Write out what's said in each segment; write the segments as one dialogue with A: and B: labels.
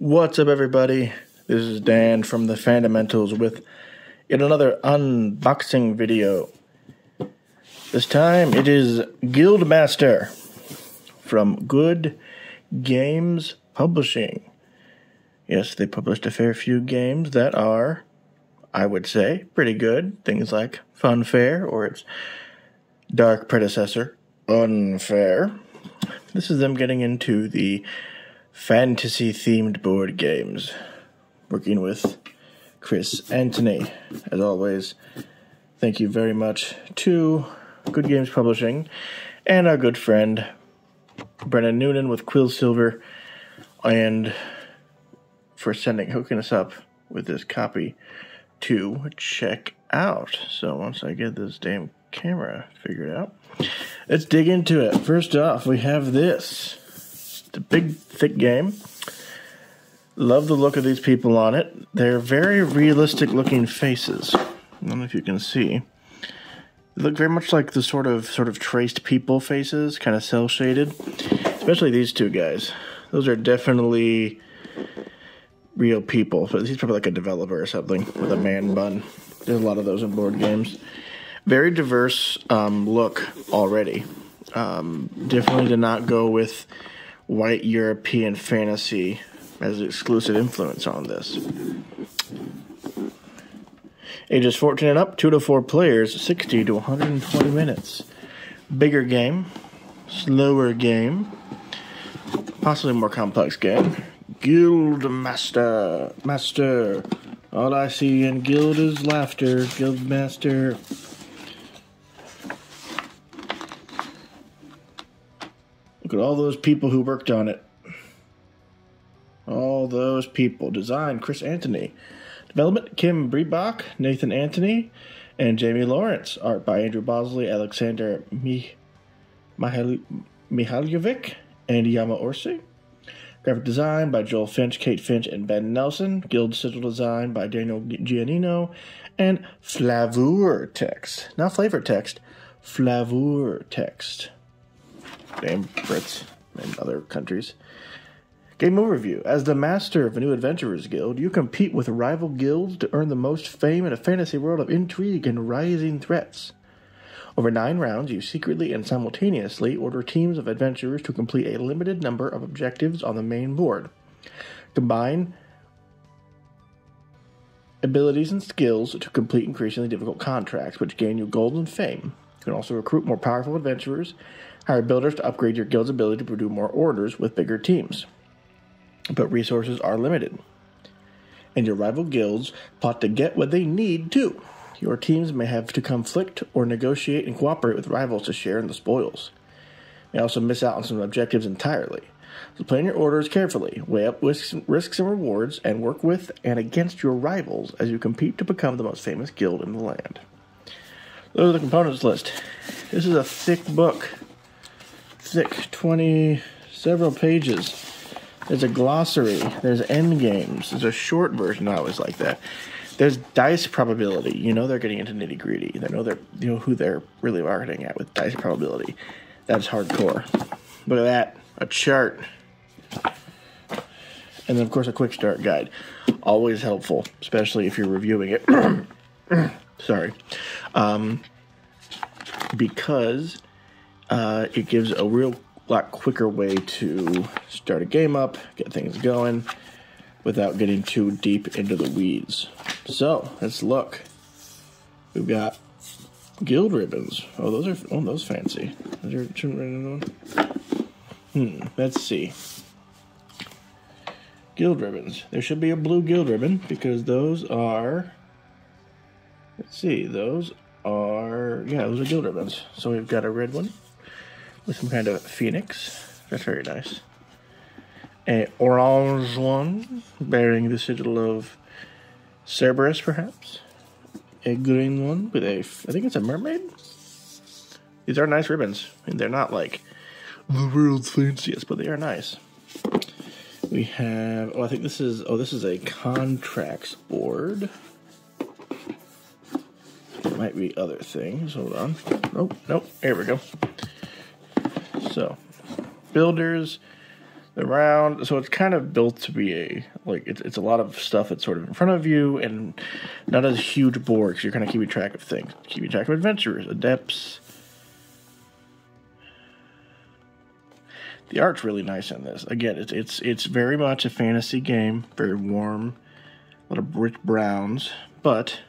A: What's up, everybody? This is Dan from the Fundamentals with yet another unboxing video. This time it is Guildmaster from Good Games Publishing. Yes, they published a fair few games that are, I would say, pretty good. Things like Funfair or its dark predecessor, Unfair. This is them getting into the fantasy-themed board games, working with Chris Anthony. As always, thank you very much to Good Games Publishing and our good friend Brennan Noonan with Quillsilver, and for hooking us up with this copy to check out. So once I get this damn camera figured out, let's dig into it. First off, we have this. It's a big, thick game. Love the look of these people on it. They're very realistic looking faces. I don't know if you can see. They look very much like the sort of traced people faces, kind of cell shaded. Especially these two guys. Those are definitely real people. But he's probably like a developer or something with a man bun. There's a lot of those in board games. Very diverse look already. Definitely did not go with white European fantasy as an exclusive influence on this. Ages 14 and up, 2 to 4 players, 60 to 120 minutes. Bigger game, slower game, possibly more complex game. Guildmaster. Master. All I see in Guild is laughter. Guildmaster. Look at all those people who worked on it. All those people. Design, Chris Anthony. Development, Kim Breebach, Nathan Anthony, and Jamie Lawrence. Art by Andrew Bosley, Alexander Mihaljevic, and Yama Orsi. Graphic design by Joel Finch, Kate Finch, and Ben Nelson. Guild sigil design by Daniel Giannino. And Flavor text. Not flavor text. Flavor text. Damn Brits and other countries. Game overview. As the master of a new adventurers guild, you compete with rival guilds to earn the most fame in a fantasy world of intrigue and rising threats. Over 9 rounds, you secretly and simultaneously order teams of adventurers to complete a limited number of objectives on the main board. Combine abilities and skills to complete increasingly difficult contracts, which gain you gold and fame. You can also recruit more powerful adventurers, hire builders to upgrade your guild's ability to do more orders with bigger teams. But resources are limited, and your rival guilds plot to get what they need too. Your teams may have to conflict or negotiate and cooperate with rivals to share in the spoils. You may also miss out on some objectives entirely. So plan your orders carefully, weigh up risks and rewards, and work with and against your rivals as you compete to become the most famous guild in the land. Those are the components list. This is a thick book. Thick, several pages. There's a glossary. There's endgames. There's a short version. I always like that. There's dice probability. You know they're getting into nitty gritty. They know who they're really marketing at with dice probability. That's hardcore. Look at that. A chart. And then of course a quick start guide. Always helpful, especially if you're reviewing it. Sorry. Because it gives a real lot quicker way to start a game up, get things going, without getting too deep into the weeds. So, let's look. We've got guild ribbons. Oh, those fancy. Is there one? Let's see. Guild ribbons. There should be a blue guild ribbon, because those are... Let's see, those are guild ribbons. So we've got a red one with some kind of phoenix. That's very nice. An orange one bearing the sigil of Cerberus, perhaps. A green one with I think it's a mermaid. These are nice ribbons. I mean, they're not like the world's fanciest, but they are nice. We have, I think this is a contracts board. There might be other things. Hold on. Nope. Here we go. So, builders. the round, so it's kind of built to be it's a lot of stuff that's sort of in front of you and not as huge boards. You're kind of keeping track of things, keeping track of adventurers, adepts. The art's really nice in this. Again, it's very much a fantasy game, very warm, a lot of rich browns, but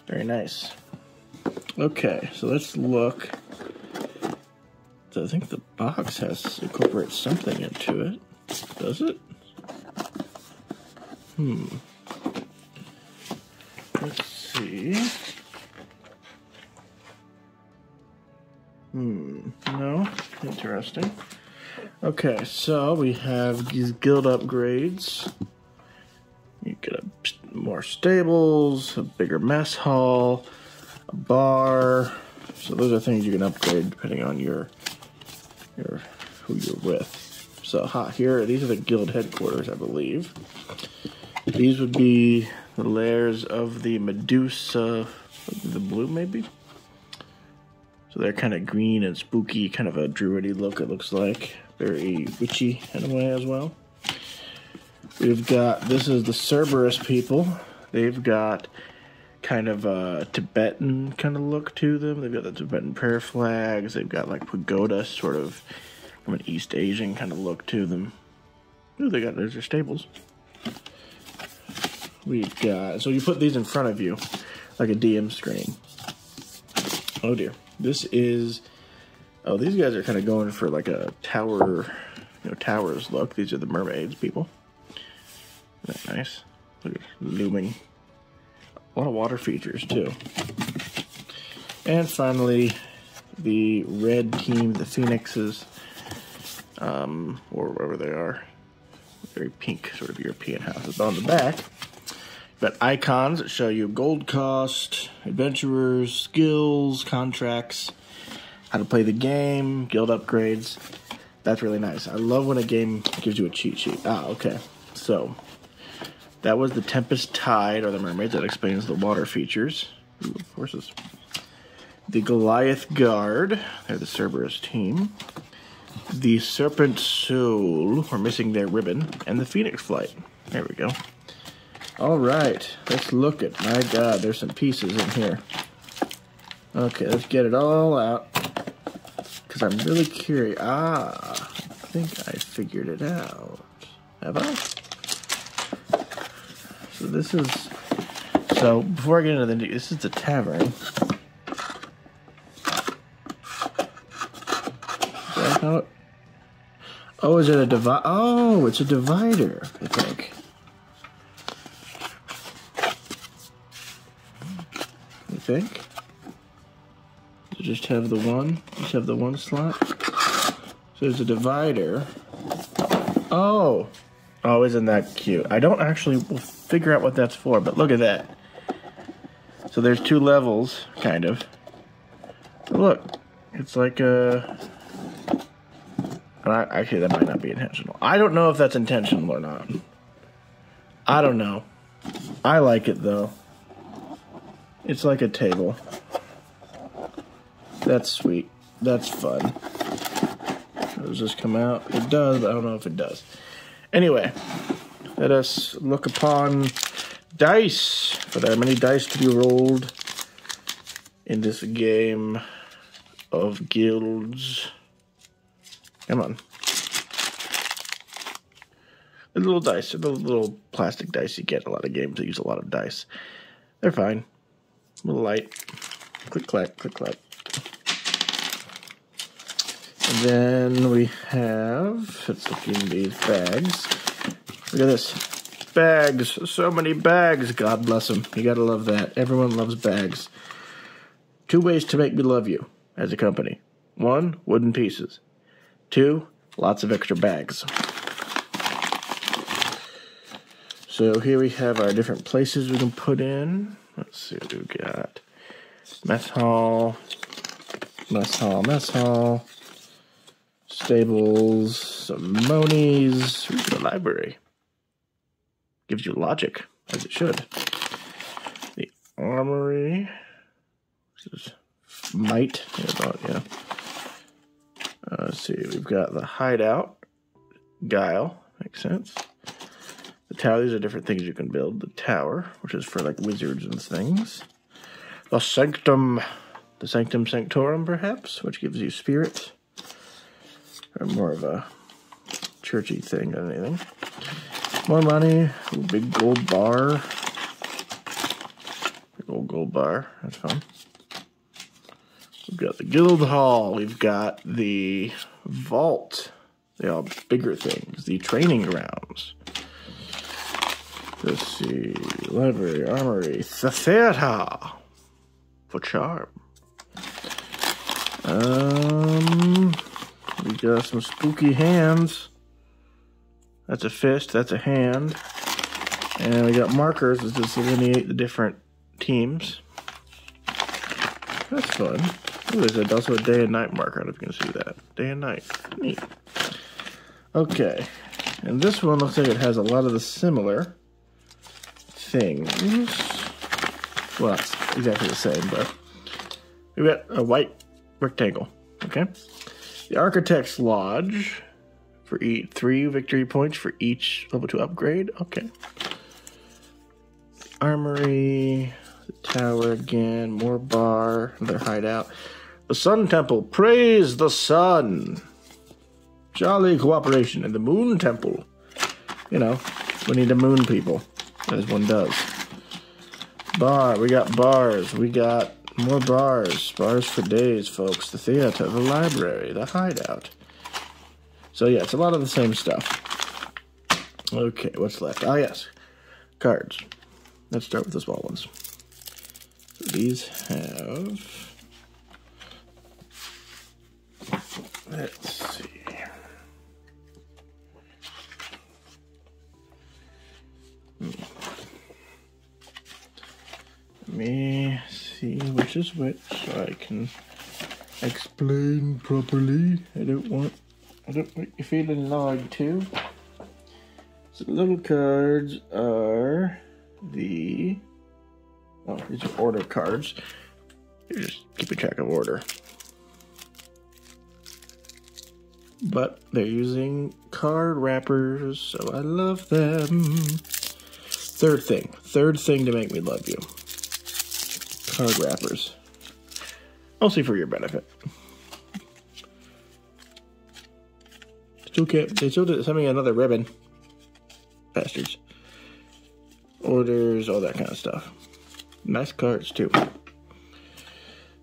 A: very nice. Okay, so let's look. So I think the box incorporates something into it. Does it? Let's see. No. Interesting. Okay, so we have these guild upgrades. You get more stables, a bigger mess hall, a bar. So those are things you can upgrade depending on who you're with. So here, these are the guild headquarters, I believe. These would be the lairs of the Medusa, the blue maybe? So they're kind of green and spooky, kind of a druidy look it looks like. Very witchy in a way as well. We've got, this is the Seregost people. They've got kind of a Tibetan kind of look to them. They've got the Tibetan prayer flags. They've got like pagoda, sort of from an East Asian kind of look to them. Ooh, there's their stables. We've got, so you put these in front of you like a DM screen. Oh dear. This is, oh, these guys are kind of going for like a tower, towers look. These are the mermaids people. Isn't that nice? Look at looming. A lot of water features too. And finally, the red team, the Phoenixes, or wherever they are. Very pink, sort of European houses. But on the back, you've got icons that show you gold cost, adventurers, skills, contracts, how to play the game, guild upgrades. That's really nice. I love when a game gives you a cheat sheet. Ah, okay. So, that was the Tempest Tide, or the mermaids. That explains the water features. Ooh, horses. The Goliath Guard. They're the Cerberus team. The Serpent Soul. We're missing their ribbon. And the Phoenix Flight. There we go. Alright. Let's look at, my god, there's some pieces in here. Okay, let's get it all out. Because I'm really curious. Ah, I think I figured it out. Have I? So this is, so before I get into this is the Tavern. Is that how it, oh, is it a divider? Oh, it's a divider, I think. You think? Does it just have the one? Just have the one slot? So there's a divider. Oh! Oh, isn't that cute? I don't actually, we'll figure out what that's for, but look at that. So there's two levels, kind of. But look, it's like a... Actually, that might not be intentional. I don't know if that's intentional or not. I don't know. I like it, though. It's like a table. That's sweet. That's fun. Does this come out? It does, but I don't know if it does. Anyway, let us look upon dice. For there are many dice to be rolled in this game of guilds. Come on. The little dice, the little plastic dice you get in a lot of games that use a lot of dice. They're fine. A little light. Click, clack, click, clack. And then we have, let's look in these bags. Look at this. Bags. So many bags. God bless them. You gotta love that. Everyone loves bags. 2 ways to make me love you as a company. 1, wooden pieces. 2, lots of extra bags. So here we have our different places we can put in. Let's see what we've got. Mess hall. Mess hall, mess hall. Stables, some monies, the library. Gives you logic, as it should. The armory. This is might. Yeah. Let's see, we've got the hideout. Guile. Makes sense. The tower, these are different things you can build. The tower, which is for like wizards and things. The Sanctum. The Sanctum Sanctorum, perhaps, which gives you spirit. Or more of a churchy thing than anything. More money. Big gold bar. Big old gold bar. That's fun. We've got the guild hall. We've got the vault. They all bigger things. The training grounds. Let's see. Library, armory, the theater for charm. We got some spooky hands. That's a fist. That's a hand. And we got markers to delineate the different teams. That's fun. Oh, there's also a day and night marker. I don't know if you can see that. Day and night. Neat. Okay. And this one looks like it has a lot of the similar things. Well, it's exactly the same, but we've got a white rectangle. Okay. The Architect's Lodge for 3 victory points for each level 2 upgrade. Okay. Armory, the tower again, more bar, another hideout. The Sun Temple, praise the sun. Jolly cooperation. And the Moon Temple. You know, we need to moon people, as one does. Bar, we got bars, we got more bars. Bars for days, folks. The theater, the library, the hideout. So yeah, it's a lot of the same stuff. Okay, what's left? Ah, yes. Cards. Let's start with the small ones. So these have... Let's see. Let me see which is which so I can explain properly. I don't want you feeling lied to. So the little cards are these are order cards. You're just keeping track of order. But they're using card wrappers, so I love them. Third thing to make me love you. Card wrappers. Mostly for your benefit. They still sent me another ribbon. Bastards. Orders, all that kind of stuff. Nice cards, too.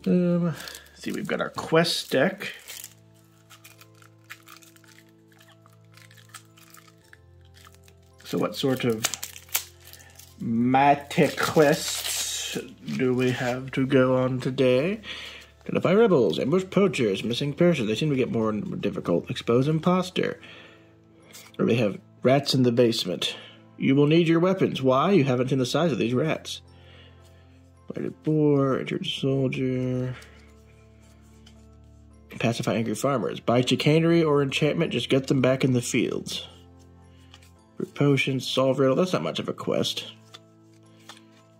A: Let's see, we've got our quest deck. So what sort of magic quests do we have to go on today? Identify rebels, ambush poachers, missing persons. They seem to get more and more difficult. Expose imposter. Or we have rats in the basement. You will need your weapons. Why? You haven't seen the size of these rats. Blighted boar, injured soldier. Pacify angry farmers. Buy chicanery or enchantment, just get them back in the fields. Potions, solve riddle. That's not much of a quest.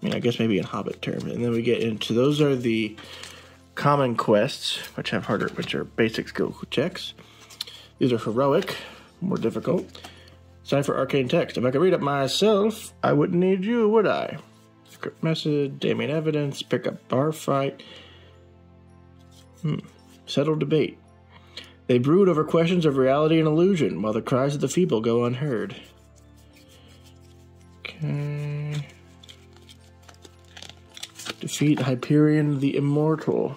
A: I mean, I guess maybe in Hobbit terms. And then we get into, those are the common quests, which are basic skill checks. These are heroic, more difficult. Cipher arcane text. If I could read it myself, I wouldn't need you, would I? Script message, damning evidence, pick up bar fight. Settle debate. They brood over questions of reality and illusion, while the cries of the feeble go unheard. Okay. Defeat Hyperion the Immortal.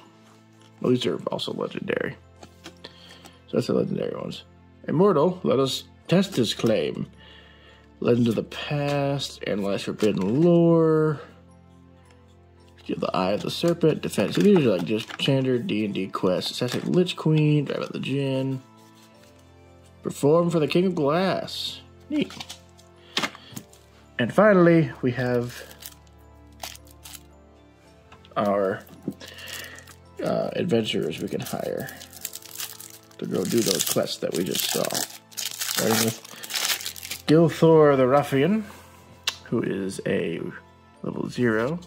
A: Well, these are also legendary. So that's the legendary ones. Immortal, let us test his claim. Legend of the past, analyze forbidden lore. Steal the Eye of the Serpent, defense. So these are like just standard D&D quests. Assassin Lich Queen, drive out the Djinn. Perform for the King of Glass. Neat. And finally, we have our adventurers we can hire to go do those quests that we just saw. Starting with Gilthor the Ruffian, who is a level 0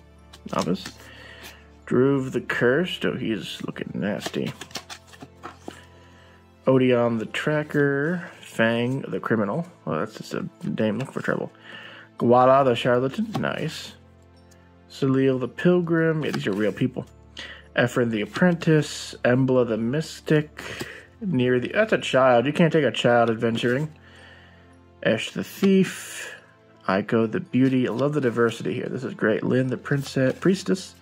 A: novice. Druve the Cursed, oh, he's looking nasty. Odeon the Tracker, Fang, the criminal. Oh, that's just a name. Look for trouble. Gwala, the charlatan. Nice. Salil, the pilgrim. Yeah, these are real people. Ephraim, the apprentice. Embla, the mystic. Near the... That's a child. You can't take a child adventuring. Esh, the thief. Aiko, the beauty. I love the diversity here. This is great. Lynn, the priestess.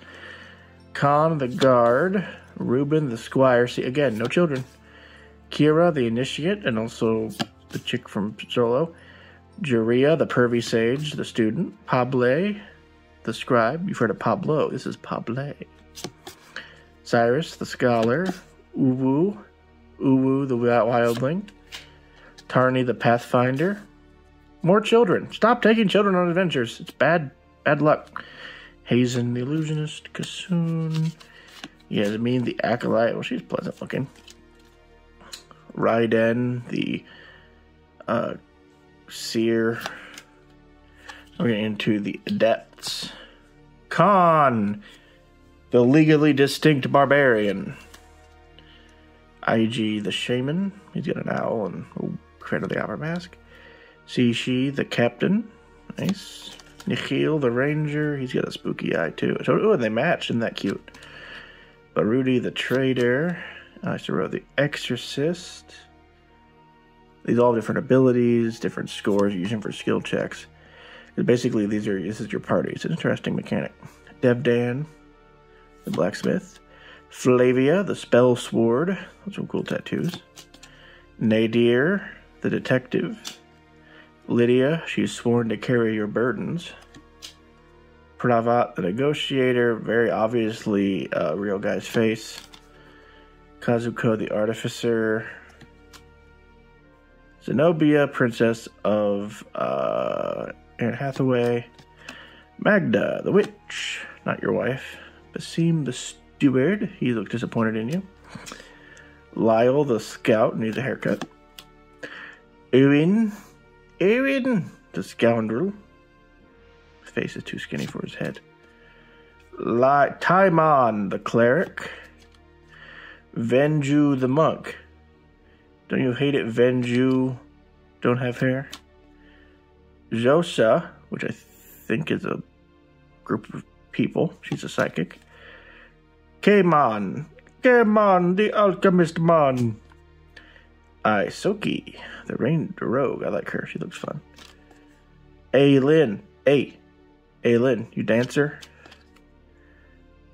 A: Khan, the guard. Reuben, the squire. See, again, no children. Kira, the initiate, and also the chick from Solo. Juria, the pervy sage, the student. Pable, the scribe. You've heard of Pablo. This is Pable. Cyrus, the scholar. Uwu, the wildling. Tarni, the pathfinder. More children. Stop taking children on adventures. It's bad luck. Hazen, the illusionist. Kassoon. Yasmin, the acolyte. Well, she's pleasant looking. Raiden, the seer. We're getting into the adepts. Khan, the legally distinct barbarian. IG, the shaman. He's got an owl and creator of the opera mask. Sishi, the captain. Nice. Nikhil, the ranger. He's got a spooky eye too. Oh, and they match. Isn't that cute? Barudi, the trader. Isaro, the exorcist. These all have different abilities, different scores you use them for skill checks. Basically, this is your party. It's an interesting mechanic. Devdan, the blacksmith. Flavia, the spell sword. Those are cool tattoos. Nadir, the detective. Lydia, she's sworn to carry your burdens. Pravat, the negotiator. Very obviously a real guy's face. Kazuko, the artificer. Zenobia, princess of Anne Hathaway. Magda, the witch. Not your wife. Basim, the steward. He looked disappointed in you. Lyle, the scout. Needs a haircut. Erin, the scoundrel. His face is too skinny for his head. Taimon, the cleric. Venju, the monk. Don't you hate it? Venju don't have hair. Josa, which I think is a group of people. She's a psychic. Kaimon, the alchemist man. Soki, the rogue. I like her. She looks fun. Aylin, you dancer.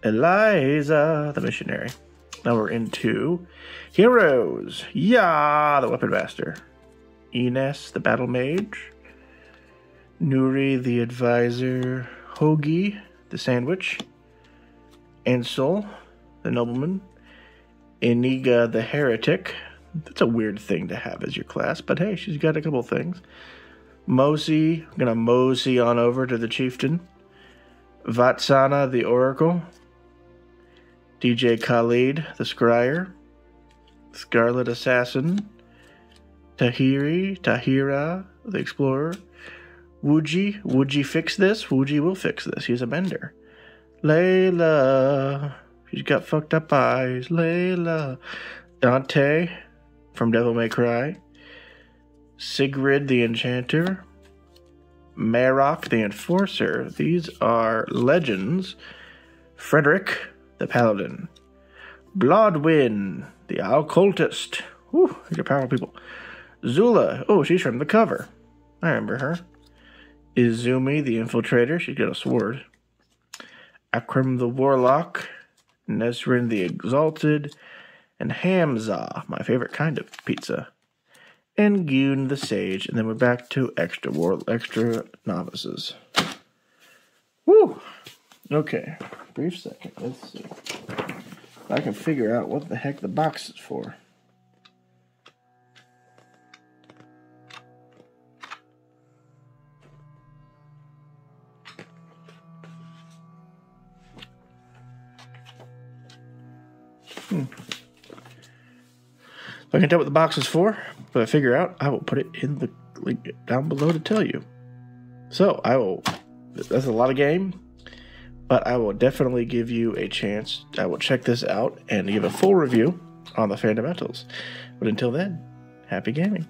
A: Eliza, the missionary. Now we're into heroes. Yeah, the weapon master. Ines, the battle mage. Nuri, the advisor. Hoagie, the sandwich. Ansel, the nobleman. Iniga, the heretic. That's a weird thing to have as your class, but hey, she's got a couple things. Mosi, I'm gonna mosey on over to the chieftain. Vatsana, the oracle. DJ Khalid, the scryer. Scarlet assassin. Tahira, the explorer. Wooji fix this? Wooji will fix this. He's a mender. Layla, she's got fucked up eyes. Layla. Dante, from Devil May Cry. Sigrid, the enchanter. Marok, the enforcer. These are legends. Frederick, the paladin. Bloodwin, the occultist. Whew, these are powerful people. Zula, oh, she's from the cover. I remember her. Izumi, the infiltrator. She's got a sword. Akram, the warlock. Nesrin, the exalted. And Hamza, my favorite kind of pizza. And Gyun, the sage. And then we're back to extra novices. Woo! Okay, brief second. Let's see if I can figure out what the heck the box is for. If I can tell what the box is for, if I figure out, I will put it in the link down below to tell you. So, that's a lot of game, but I will definitely give you a chance. I will check this out and give a full review on the fundamentals. But until then, happy gaming.